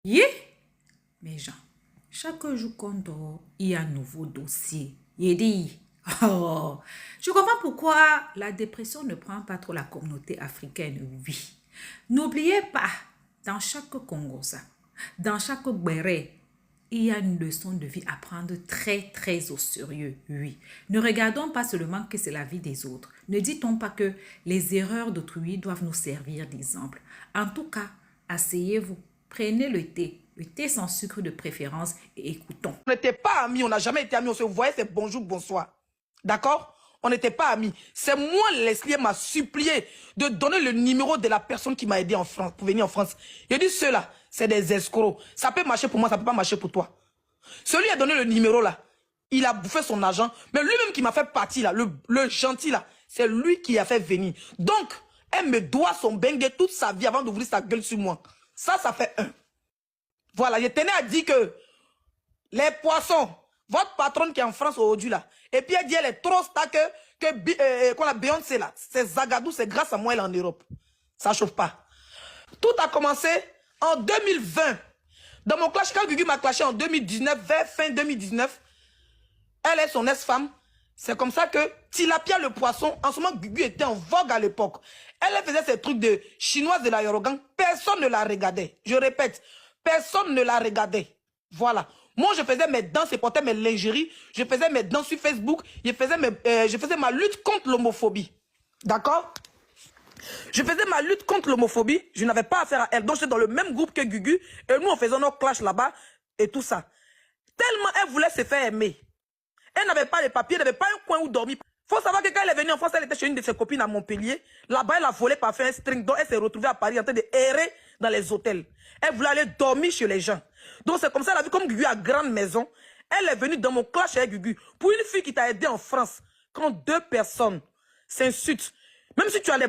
Yeah, mes gens, chaque jour qu'on dort, il y a un nouveau dossier. Il dit, oh, je comprends pourquoi la dépression ne prend pas trop la communauté africaine, oui. N'oubliez pas, dans chaque Congosa, dans chaque Béré, il y a une leçon de vie à prendre très au sérieux, oui. Ne regardons pas seulement que c'est la vie des autres. Ne dit-on pas que les erreurs d'autrui doivent nous servir d'exemple. En tout cas, asseyez-vous, prenez le thé sans sucre de préférence et écoutons. On n'était pas amis, on n'a jamais été amis, on se voyait, c'est bonjour, bonsoir. D'accord? On n'était pas amis. C'est moi, Leslie m'a supplié de donner le numéro de la personne qui m'a aidé en France, pour venir en France. Il a dit, ceux-là, c'est des escrocs. Ça peut marcher pour moi, ça peut pas marcher pour toi. Celui qui a donné le numéro là, il a bouffé son argent. Mais lui-même qui m'a fait partir là, le gentil là, c'est lui qui a fait venir. Donc, elle me doit son bengue toute sa vie avant d'ouvrir sa gueule sur moi. Ça fait un. Voilà, je tenais à dire que les poissons, votre patronne qui est en France aujourd'hui là, et puis elle dit elle est trop star que la Beyoncé là, c'est Zagadou, c'est grâce à moi elle est en Europe. Ça chauffe pas. Tout a commencé en 2020. Dans mon clash, quand Gugu m'a clashé en 2019, vers fin 2019, elle est son ex-femme. C'est comme ça que Tilapia le poisson, en ce moment Gugu était en vogue à l'époque. Elle faisait ces trucs de chinoise de la Yorogan. Personne ne la regardait. Je répète, personne ne la regardait. Voilà. Moi, je faisais mes danses, je portais mes lingeries, je faisais mes danses sur Facebook, je faisais ma lutte contre l'homophobie. D'accord? Je faisais ma lutte contre l'homophobie, je n'avais pas affaire à elle. Donc, j'étais dans le même groupe que Gugu, et nous, on faisait nos clashs là-bas, et tout ça. Tellement elle voulait se faire aimer. Elle n'avait pas les papiers, elle n'avait pas un coin où dormir. Faut savoir que quand elle est venue en France, elle était chez une de ses copines à Montpellier. Là-bas, elle a volé par faire un string. Donc, elle s'est retrouvée à Paris en train de errer dans les hôtels. Elle voulait aller dormir chez les gens. Donc, c'est comme ça, elle a vu comme Gugu a grande maison. Elle est venue dans mon clash avec Gugu. Pour une fille qui t'a aidé en France, quand deux personnes s'insultent, même si tu as des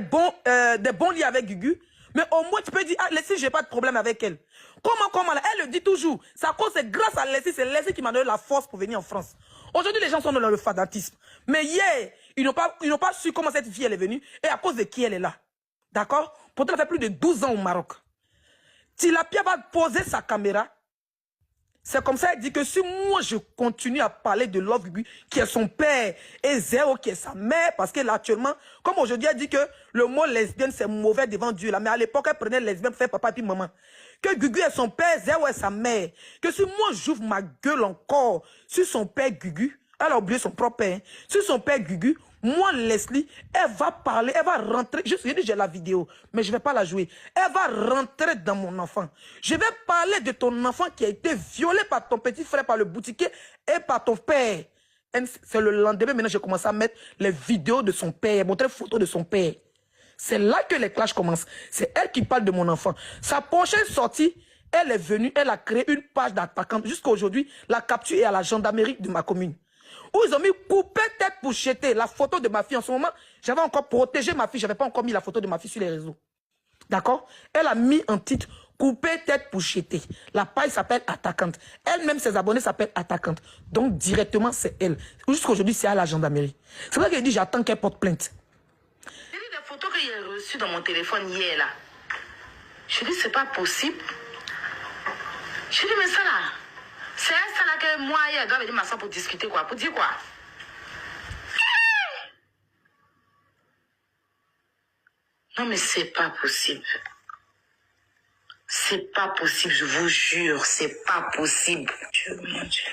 bons liens avec Gugu, mais au moins tu peux dire, ah, Leslie, j'ai pas de problème avec elle. Comment, elle le dit toujours. C'est grâce à Leslie, c'est Leslie qui m'a donné la force pour venir en France. Aujourd'hui, les gens sont dans le fanatisme. Mais hier, ils n'ont pas su comment cette fille elle est venue et à cause de qui elle est là. D'accord? Pourtant, elle fait plus de 12 ans au Maroc. Tilapia va poser sa caméra. C'est comme ça, elle dit que si moi je continue à parler de Love Gugu, qui est son père, et Zéro, qui est sa mère, parce qu'elle actuellement, comme aujourd'hui, elle dit que le mot lesbienne, c'est mauvais devant Dieu. Là. Mais à l'époque, elle prenait lesbienne pour faire papa et puis maman. Que Gugu est son père, Zéro est sa mère. Que si moi j'ouvre ma gueule encore sur son père Gugu, elle a oublié son propre père, hein, sur son père Gugu, moi, Leslie, elle va parler, elle va rentrer. Je dis, j'ai la vidéo, mais je ne vais pas la jouer. Elle va rentrer dans mon enfant. Je vais parler de ton enfant qui a été violé par ton petit frère, par le boutiquier et par ton père. C'est le lendemain, maintenant, j'ai commencé à mettre les vidéos de son père, montrer les photos de son père. C'est là que les clashs commencent. C'est elle qui parle de mon enfant. Sa prochaine sortie, elle est venue, elle a créé une page d'attaquante. Jusqu'à aujourd'hui, la capture est à la gendarmerie de ma commune. Où ils ont mis couper tête pour jeter la photo de ma fille. En ce moment, j'avais encore protégé ma fille. Je n'avais pas encore mis la photo de ma fille sur les réseaux. D'accord? Elle a mis un titre, couper tête pour jeter. La page s'appelle Attaquante. Elle-même, ses abonnés s'appellent Attaquante. Donc, directement, c'est elle. Jusqu'à aujourd'hui, c'est à la gendarmerie. C'est vrai qu'elle dit, j'attends qu'elle porte plainte. J'ai vu des photos que j'ai reçues dans mon téléphone hier, là. Je dis, c'est pas possible. Je dis, mais ça, là, c'est ça, là, que moi, elle doit venir m'asseoir pour discuter, quoi. Pour dire quoi? Non, mais c'est pas possible. C'est pas possible, je vous jure, c'est pas possible. Dieu, mon Dieu.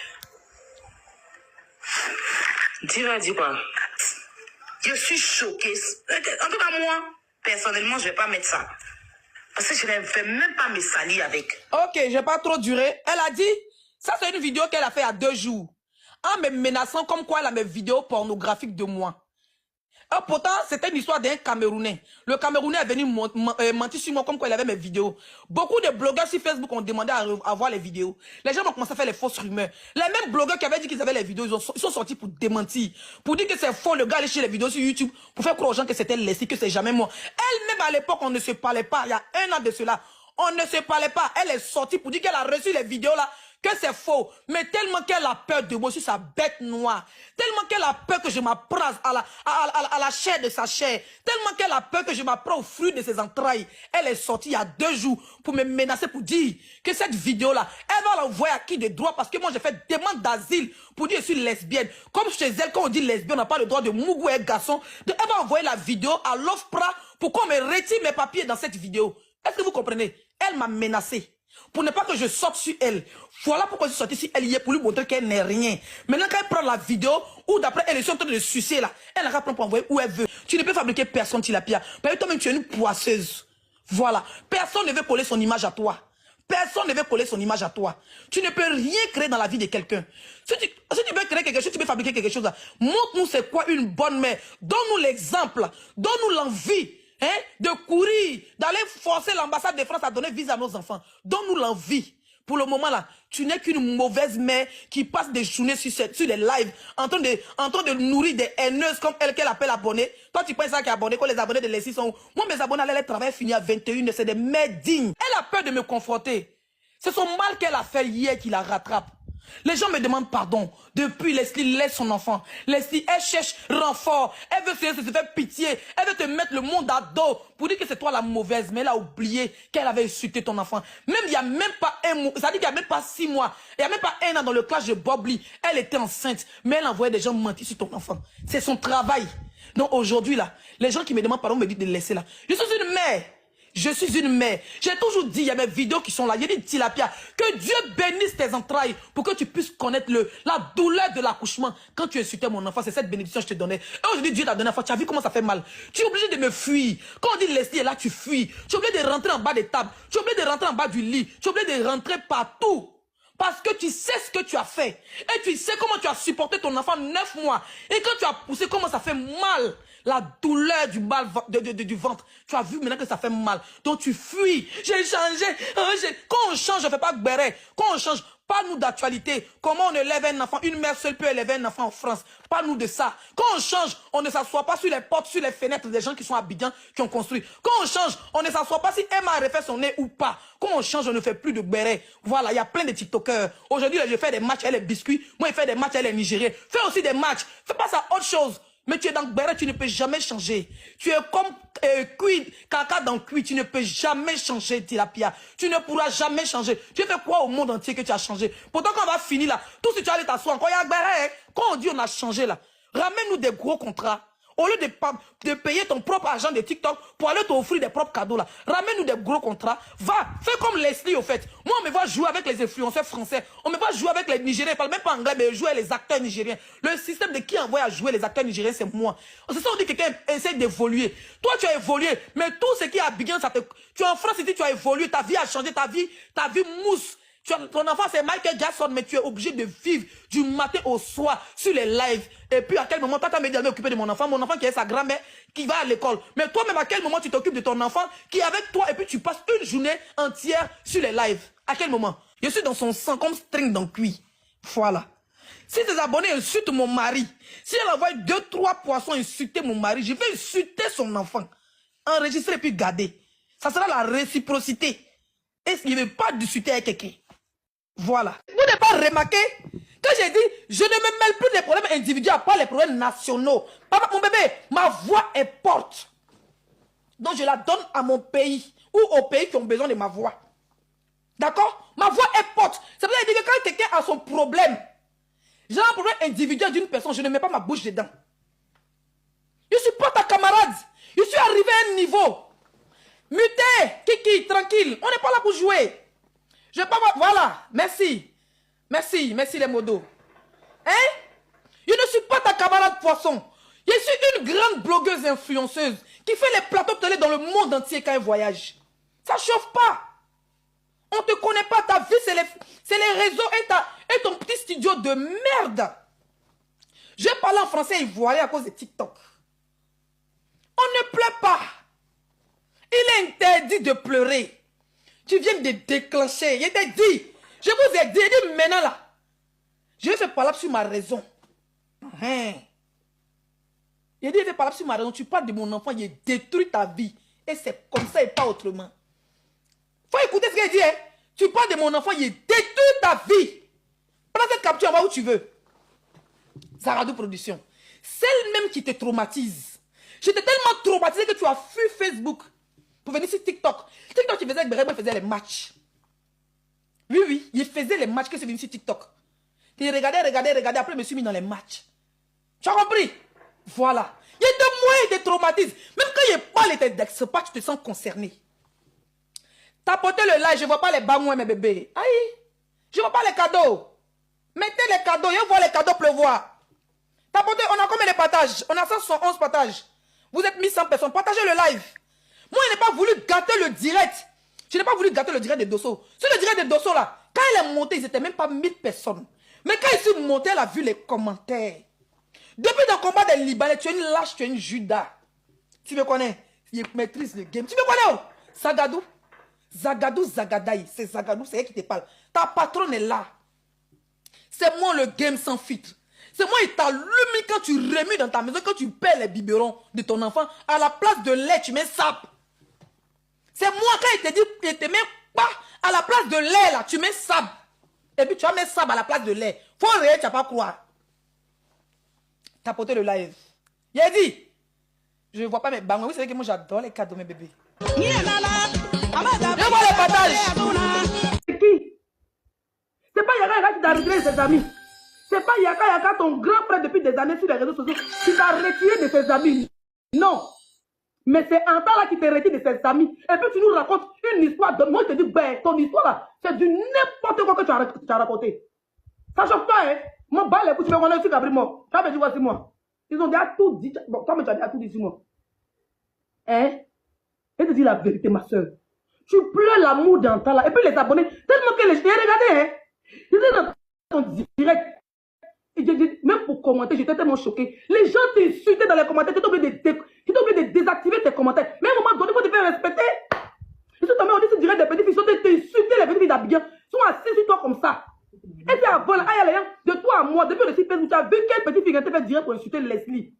Dis quoi? Je suis choquée. En tout cas, moi, personnellement, je vais pas mettre ça. Parce que je ne vais même pas me salir avec. Ok, je vais pas trop durer. Elle a dit, ça c'est une vidéo qu'elle a fait il y a 2 jours. En me menaçant comme quoi elle a mes vidéos pornographiques de moi. Et pourtant, c'était une histoire d'un Camerounais. Le Camerounais est venu mentir sur moi comme quoi il avait mes vidéos. Beaucoup de blogueurs sur Facebook ont demandé à voir les vidéos. Les gens ont commencé à faire les fausses rumeurs. Les mêmes blogueurs qui avaient dit qu'ils avaient les vidéos, ils sont sortis pour démentir. Pour dire que c'est faux, le gars allait chez les vidéos sur YouTube pour faire croire aux gens que c'était Leslie, que c'est jamais moi. Elle-même à l'époque, on ne se parlait pas. Il y a 1 an de cela. On ne se parlait pas. Elle est sortie pour dire qu'elle a reçu les vidéos là, que c'est faux. Mais tellement qu'elle a peur de moi, je suis sa bête noire. Tellement qu'elle a peur que je m'apprends à la chair de sa chair. Tellement qu'elle a peur que je m'apprends au fruit de ses entrailles. Elle est sortie il y a 2 jours pour me menacer, pour dire que cette vidéo-là, elle va l'envoyer à qui de droit, parce que moi j'ai fait demande d'asile pour dire que je suis lesbienne. Comme chez elle, quand on dit lesbienne, on n'a pas le droit de mougou et garçon. Elle va envoyer la vidéo à l'OFPRA pour qu'on me retire mes papiers dans cette vidéo. Est-ce que vous comprenez? Elle m'a menacé pour ne pas que je sorte sur elle. Voilà pourquoi je suis sorti sur elle hier, pour lui montrer qu'elle n'est rien. Maintenant, quand elle prend la vidéo, ou d'après elle est en train de sucer là, elle la prend pour envoyer où elle veut. Tu ne peux fabriquer personne, Tilapia. Parce que toi-même, tu es une poisseuse. Voilà. Personne ne veut coller son image à toi. Personne ne veut coller son image à toi. Tu ne peux rien créer dans la vie de quelqu'un. Si tu veux créer quelque chose, tu veux fabriquer quelque chose. Montre-nous c'est quoi une bonne mère. Donne-nous l'exemple. Donne-nous l'envie. De courir, d'aller forcer l'ambassade de France à donner visa à nos enfants. Donne-nous l'envie. Pour le moment là, tu n'es qu'une mauvaise mère qui passe des journées sur les lives en train de nourrir des haineuses comme elle qu'elle appelle abonnés. Toi tu penses ça qui est abonné, quand les abonnés de l'ESI sont où? Moi mes abonnés, elle travaille fini à 21h, c'est des mères dignes. Elle a peur de me confronter. C'est son mal qu'elle a fait hier qui la rattrape. Les gens me demandent pardon. Depuis, Leslie laisse son enfant. Leslie, elle cherche renfort. Elle veut se faire pitié. Elle veut te mettre le monde à dos pour dire que c'est toi la mauvaise. Mais elle a oublié qu'elle avait insulté ton enfant. Même il n'y a même pas un mois. Ça dit qu'il n'y a même pas 6 mois. Il n'y a même pas 1 an dans le clash de Bob Lee. Elle était enceinte. Mais elle envoyait des gens mentir sur ton enfant. C'est son travail. Donc aujourd'hui, là, les gens qui me demandent pardon me disent de laisser là. Je suis une mère. Je suis une mère. J'ai toujours dit, il y a mes vidéos qui sont là. J'ai dit, Tilapia, que Dieu bénisse tes entrailles pour que tu puisses connaître la douleur de l'accouchement. Quand tu insultais mon enfant, c'est cette bénédiction que je te donnais. Et aujourd'hui, Dieu t'a donné un enfant. Tu as vu comment ça fait mal. Tu es obligé de me fuir. Quand on dit Leslie est là, tu fuis. Tu es obligé de rentrer en bas des tables. Tu es obligé de rentrer en bas du lit. Tu es obligé de rentrer partout. Parce que tu sais ce que tu as fait. Et tu sais comment tu as supporté ton enfant 9 mois. Et quand tu as poussé, comment ça fait mal. La douleur du ventre. Tu as vu maintenant que ça fait mal. Donc tu fuis. J'ai changé. Quand on change, on ne fait pas béret. Quand on change, parle-nous d'actualité. Comment on élève un enfant. Une mère seule peut élever un enfant en France. Parle-nous de ça. Quand on change, on ne s'assoit pas sur les portes, sur les fenêtres des gens qui sont à Abidjan, qui ont construit. Quand on change, on ne s'assoit pas si Emma a refait son nez ou pas. Quand on change, on ne fait plus de béret. Voilà, il y a plein de TikTokers. Aujourd'hui, je fais des matchs, elle est biscuits. Moi, je fais des matchs, elle est Nigériens. Fais aussi des matchs. Fais pas ça autre chose. Mais tu es dans le béret, tu ne peux jamais changer. Tu es comme cuit, caca dans le cuit, tu ne peux jamais changer, Tilapia. Tu ne pourras jamais changer. Tu fais quoi au monde entier que tu as changé? Pourtant, quand on va finir là, tout si tu vas aller t'asseoir encore, il y a béret. Quand on dit on a changé là, ramène-nous des gros contrats. Au lieu de payer ton propre argent de TikTok pour aller t'offrir des propres cadeaux là, ramène-nous des gros contrats. Va, fais comme Leslie au fait. Moi, on me voit jouer avec les influenceurs français. On me voit jouer avec les Nigériens. Ils parlent même pas anglais, mais jouer avec les acteurs nigériens. Le système de qui envoie à jouer les acteurs nigériens, c'est moi. C'est ça, on dit que quelqu'un essaie d'évoluer. Toi, tu as évolué, mais tout ce qui est bien, tu es en France ici, tu as évolué, ta vie a changé, ta vie mousse. Ton enfant c'est Michael Jackson, mais tu es obligé de vivre du matin au soir sur les lives. Et puis à quel moment toi t'as me occupé de mon enfant qui est sa grand-mère, qui va à l'école. Mais toi-même à quel moment tu t'occupes de ton enfant qui est avec toi et puis tu passes une journée entière sur les lives? À quel moment? Je suis dans son sang comme string dans le cuit. Voilà. Si tes abonnés insultent mon mari, si elle envoie 2-3 poissons insulter mon mari, je vais insulter son enfant. Enregistrer et puis garder. Ça sera la réciprocité. Est-ce qu'il ne veut pas discuter avec quelqu'un? Voilà. Vous n'avez pas remarqué que j'ai dit, je ne me mêle plus des problèmes individuels, à part les problèmes nationaux. Papa, mon bébé, ma voix est porte. Donc je la donne à mon pays ou aux pays qui ont besoin de ma voix. D'accord? Ma voix est porte. Ça veut dire que quand quelqu'un a son problème, j'ai un problème individuel d'une personne, je ne mets pas ma bouche dedans. Je ne suis pas ta camarade. Je suis arrivé à un niveau. Muté, Kiki, tranquille. On n'est pas là pour jouer. Je pas. Voilà, merci. Merci les modos. Hein? Je ne suis pas ta camarade poisson. Je suis une grande blogueuse influenceuse qui fait les plateaux télé dans le monde entier quand elle voyage. Ça chauffe pas. On ne te connaît pas, ta vie, c'est les réseaux et ton petit studio de merde. Je parle en français ivoirien à cause de TikTok. On ne pleure pas. Il est interdit de pleurer. Tu viens de déclencher. Je t'ai dit. Je vous ai dit maintenant là. Je vais faire parler sur ma raison. Hein? Il dit, je vais parler sur ma raison. Tu parles de mon enfant, il détruit ta vie. Et c'est comme ça et pas autrement. Faut écouter ce qu'il dit. Hein? Tu parles de mon enfant, il détruit ta vie. Prends cette capture, va où tu veux. Zaradou Production. Celle même qui te traumatise. J'étais tellement traumatisé que tu as fui Facebook pour venir sur TikTok. TikTok, il faisait, il faisait les matchs. Oui, il faisait les matchs que c'est venu sur TikTok. Il regardait, après je me suis mis dans les matchs. Tu as compris? Voilà. Il y a des moyens de traumatisme. Même quand il parle de tes ex, pas, tu te sens concerné. Tapotez le like, je ne vois pas les bangouins, mes bébés. Aïe, je ne vois pas les cadeaux. Mettez les cadeaux, je vois les cadeaux pleuvoir. Tapotez, on a combien de partages? On a 111 partages. Vous êtes 1100 personnes, partagez le live. Moi, je n'ai pas voulu gâter le direct. Je n'ai pas voulu gâter le direct de Dosso. Sur le direct de Dosso, là, quand il est monté, ils n'étaient même pas 1000 personnes. Mais quand il s'est monté, elle a vu les commentaires. Depuis le combat des Libanais, tu es une lâche, tu es une Judas. Tu me connais? Il maîtrise le game. Tu me connais? Oh? Zagadou. Zagadou Zagadaï. C'est Zagadou, c'est elle qui te parle. Ta patronne est là. C'est moi le game sans filtre. C'est moi qui t'allume quand tu remues dans ta maison, quand tu perds les biberons de ton enfant. À la place de lait, tu mets sap. C'est moi quand il te dit, il te met pas à la place de lait là, tu mets sable. Et puis tu vas mettre sable à la place de lait. Faut rien, tu vas pas croire. Tapoter le live. Il a dit, je ne vois pas mes bangouins. Vous savez que moi j'adore les cadeaux, mes bébés. Je vois les partages. C'est qui? C'est pas Yaka qui t'a retiré de ses amis. C'est pas Yaka, ton grand frère depuis des années sur les réseaux sociaux, qui t'a retiré de ses amis. Non. Mais c'est Anta là qui te retire de ses amis. Et puis tu nous racontes une histoire. Moi je te dis, ben, ton histoire là, c'est du n'importe quoi que tu as raconté. Ça chauffe pas, hein? Moi, bah les coups, tu me connais aussi, Gabriel. Tu as dit quoi sur moi? Ils ont déjà tout dit. Bon, toi, mais tu as déjà tout dit sur moi. Hein? Je te dis la vérité, ma soeur. Tu pleures l'amour d'Anta là. Et puis les abonnés, tellement que les gens, regardez, hein? J'étais dans ton direct. Même pour commenter, j'étais tellement choqué. Les gens t'insultaient dans les commentaires. Tu t'es obligé de désactiver tes commentaires. Mais à un moment donné, il faut te faire respecter. Et si tu on dit que tu dirais des petites filles, ils sont t'insulter les petites filles d'Abidjan. Ils sont assis sur toi comme ça. Et puis avant, de toi à moi, depuis le site Facebook, tu as vu quelle petite fille qui fait direct pour insulter Leslie.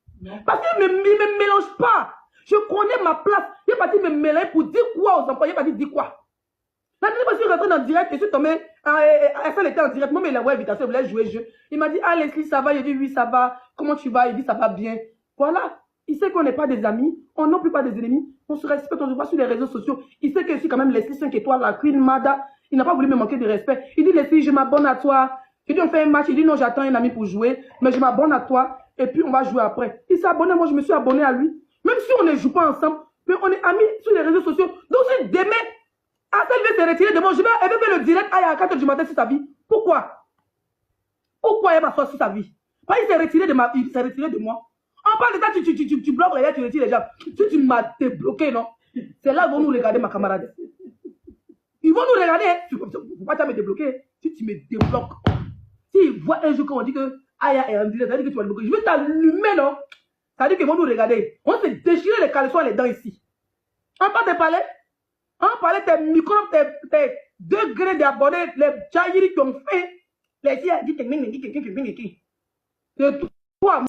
Parce qu'il ne me mélange pas. Je connais ma place. Il est parti me mélanger pour dire quoi aux employés. Il est parti dire quoi. La dernière fois, je suis rentré dans le direct et je suis tombé. Elle était en direct. Moi, mais il a invitation, il voulait jouer le jeu. Il m'a dit, ah Leslie, ça va? Il dit, oui, ça va. Comment tu vas? Il dit, ça va bien. Voilà. Il sait qu'on n'est pas des amis. On n'est plus pas des ennemis. On se respecte, on se voit sur les réseaux sociaux. Il sait que je suis quand même Leslie 5 étoiles, la Queen Mada. Il n'a pas voulu me manquer de respect. Il dit, Leslie, je m'abonne à toi. Il dit, on fait un match. Il dit, non, j'attends un ami pour jouer. Mais je m'abonne à toi. Et puis, on va jouer après. Il s'est abonné. Moi, je me suis abonné à lui. Même si on ne joue pas ensemble, mais on est amis sur les réseaux sociaux. Donc, si demain, elle veut se retirer de moi, elle veut faire le direct à 4h du matin sur sa vie. Pourquoi? Pourquoi elle va sortir sur sa vie? Parce qu'il s'est retiré de moi. On parle de ça, tu bloques les gens, tu retires les gens. Si tu m'as débloqué, non? C'est là qu'ils vont nous regarder, ma camarade. Ils vont nous regarder. Tu ne peux pas me débloquer. Si tu me débloques. S'ils voient un jour qu'on dit que Aya est en direct, ça veut dire que tu vas le bloquer. Je vais t'allumer, non? Ça veut dire qu'ils vont nous regarder. On s'est déchiré les caleçons et les dents ici. On parle de parler. On parlait tes microbes, tes degrés d'abonnés, les jailliries qui ont fait. Les filles disent que toi,